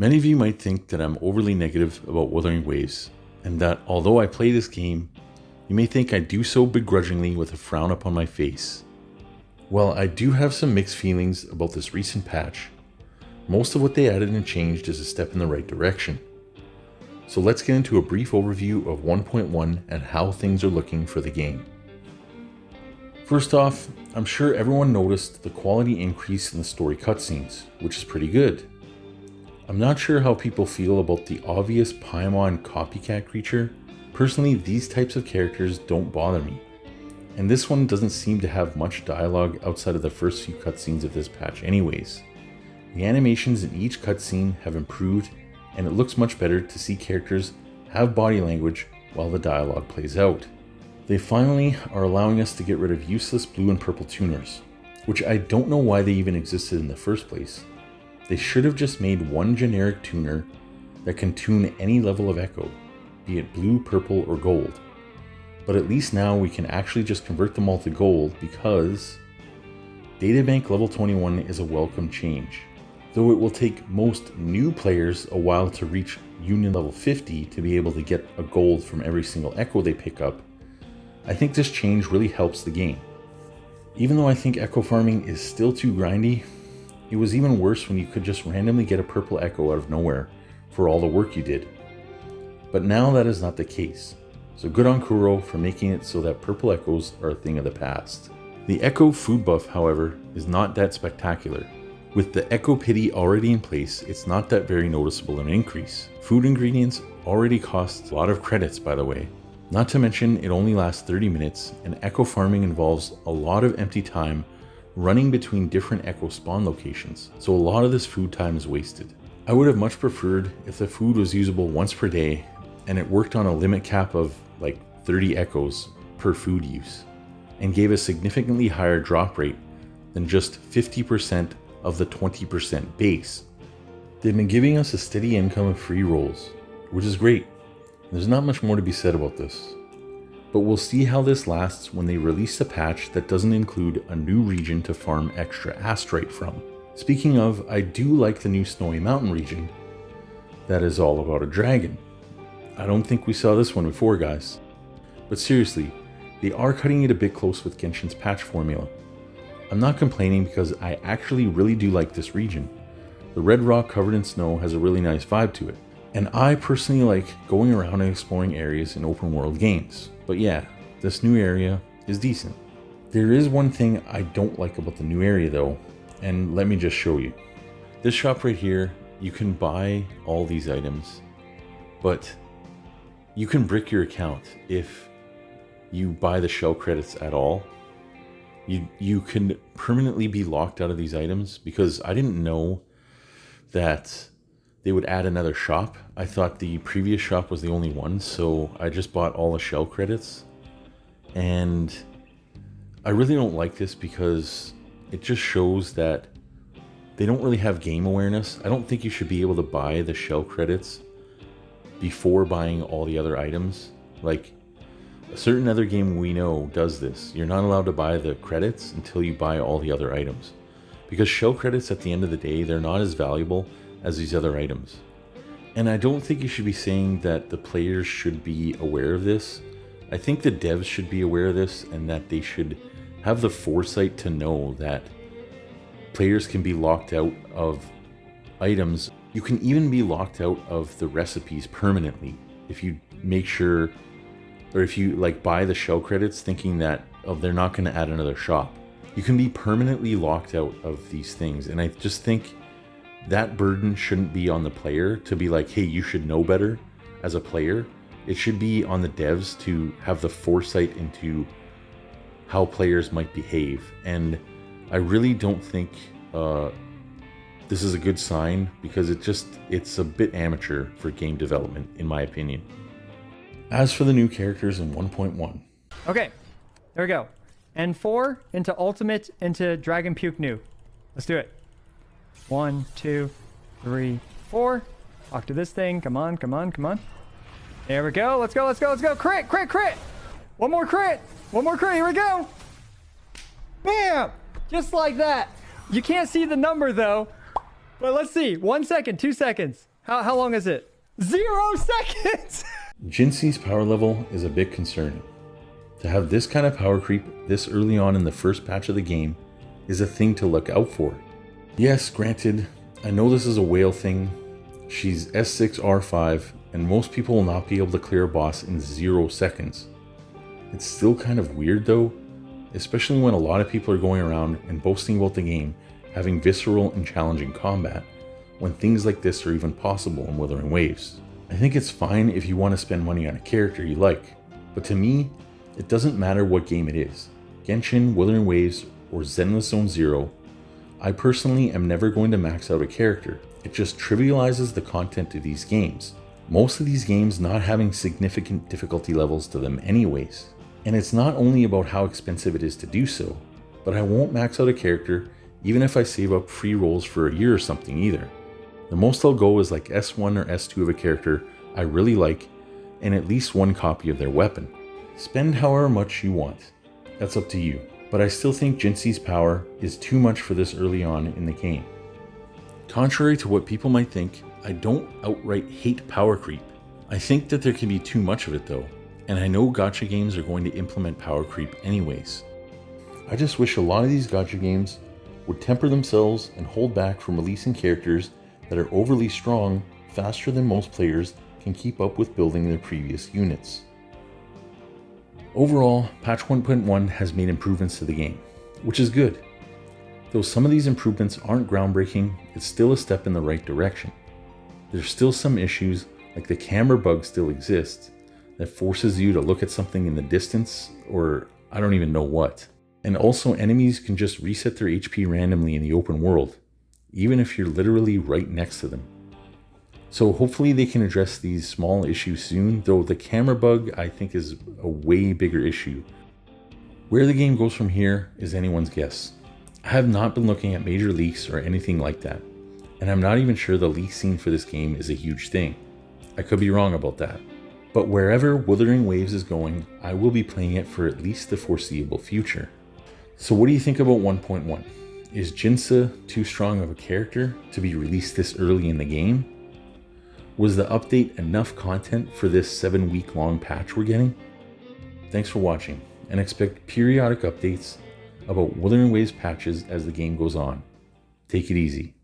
Many of you might think that I'm overly negative about Wuthering Waves, and that although I play this game, you may think I do so begrudgingly with a frown upon my face. Well, I do have some mixed feelings about this recent patch. Most of what they added and changed is a step in the right direction. So let's get into a brief overview of 1.1 and how things are looking for the game. First off, I'm sure everyone noticed the quality increase in the story cutscenes, which is pretty good. I'm not sure how people feel about the obvious Paimon copycat creature. Personally, these types of characters don't bother me, and this one doesn't seem to have much dialogue outside of the first few cutscenes of this patch anyways. The animations in each cutscene have improved, and it looks much better to see characters have body language while the dialogue plays out. They finally are allowing us to get rid of useless blue and purple tuners, which I don't know why they even existed in the first place. They should have just made one generic tuner that can tune any level of echo, be it blue, purple, or gold. But at least now we can actually just convert them all to gold because Databank level 21 is a welcome change. Though it will take most new players a while to reach Union level 50 to be able to get a gold from every single echo they pick up, I think this change really helps the game. Even though I think echo farming is still too grindy, it was even worse when you could just randomly get a purple echo out of nowhere for all the work you did. But now that is not the case, so good on Kuro for making it so that purple echoes are a thing of the past. The echo food buff, however, is not that spectacular. With the echo pity already in place, it's not that very noticeable an increase. Food ingredients already cost a lot of credits, by the way. Not to mention it only lasts 30 minutes, and echo farming involves a lot of empty time running between different echo spawn locations, so a lot of this food time is wasted. I would have much preferred if the food was usable once per day and it worked on a limit cap of like 30 echoes per food use, and gave a significantly higher drop rate than just 50% of the 20% base. They've been giving us a steady income of free rolls, which is great. There's not much more to be said about this. But we'll see how this lasts when they release a patch that doesn't include a new region to farm extra astrite from. Speaking of, I do like the new Snowy Mountain region that is all about a dragon. I don't think we saw this one before, guys. But seriously, they are cutting it a bit close with Genshin's patch formula. I'm not complaining because I actually really do like this region. The red rock covered in snow has a really nice vibe to it. And I personally like going around and exploring areas in open world games. But yeah, this new area is decent. There is one thing I don't like about the new area though, and let me just show you. This shop right here, you can buy all these items, but you can brick your account if you buy the shell credits at all. You can permanently be locked out of these items because I didn't know that they would add another shop. I thought the previous shop was the only one, so I just bought all the shell credits. And I really don't like this because it just shows that they don't really have game awareness. I don't think you should be able to buy the shell credits before buying all the other items. Like, a certain other game we know does this. You're not allowed to buy the credits until you buy all the other items. Because shell credits at the end of the day, they're not as valuable as these other items. And I don't think you should be saying that the players should be aware of this. I think the devs should be aware of this and that they should have the foresight to know that players can be locked out of items. You can even be locked out of the recipes permanently if you make sure, or if you like buy the shell credits thinking that they're not going to add another shop. You can be permanently locked out of these things, and I just think that burden shouldn't be on the player to be like, hey, you should know better as a player. It should be on the devs to have the foresight into how players might behave. And I really don't think this is a good sign because it's a bit amateur for game development, in my opinion. As for the new characters in 1.1. Okay, there we go. N4 into Ultimate into Dragon Puke New. Let's do it. 1, 2, 3, 4. Talk to this thing. Come on, come on, come on. There we go. Let's go, let's go, let's go. Crit, crit, crit. One more crit. One more crit. Here we go. Bam! Just like that. You can't see the number though. Well, let's see. 1 second, 2 seconds. How long is it? 0 seconds! Jinxie's power level is a bit concerning. To have this kind of power creep this early on in the first patch of the game is a thing to look out for. Yes, granted, I know this is a whale thing. She's S6 R5, and most people will not be able to clear a boss in 0 seconds. It's still kind of weird though, especially when a lot of people are going around and boasting about the game having visceral and challenging combat, when things like this are even possible in Wuthering Waves. I think it's fine if you want to spend money on a character you like, but to me, it doesn't matter what game it is. Genshin, Wuthering Waves, or Zenless Zone Zero, I personally am never going to max out a character. It just trivializes the content of these games. Most of these games not having significant difficulty levels to them anyways. And it's not only about how expensive it is to do so, but I won't max out a character even if I save up free rolls for a year or something either. The most I'll go is like S1 or S2 of a character I really like, and at least one copy of their weapon. Spend however much you want. That's up to you. But I still think Jinxie's power is too much for this early on in the game. Contrary to what people might think, I don't outright hate power creep. I think that there can be too much of it though, and I know gacha games are going to implement power creep anyways. I just wish a lot of these gacha games would temper themselves and hold back from releasing characters that are overly strong faster than most players can keep up with building their previous units. Overall, patch 1.1 has made improvements to the game, which is good. Though some of these improvements aren't groundbreaking, it's still a step in the right direction. There's still some issues, like the camera bug still exists, that forces you to look at something in the distance, or I don't even know what. And also enemies can just reset their HP randomly in the open world, even if you're literally right next to them. So hopefully they can address these small issues soon, though the camera bug I think is a way bigger issue. Where the game goes from here is anyone's guess. I have not been looking at major leaks or anything like that, and I'm not even sure the leak scene for this game is a huge thing. I could be wrong about that. But wherever Wuthering Waves is going, I will be playing it for at least the foreseeable future. So what do you think about 1.1? Is Jinxa too strong of a character to be released this early in the game? Was the update enough content for this 7-week-long patch we're getting? Thanks for watching, and expect periodic updates about Wuthering Waves patches as the game goes on. Take it easy.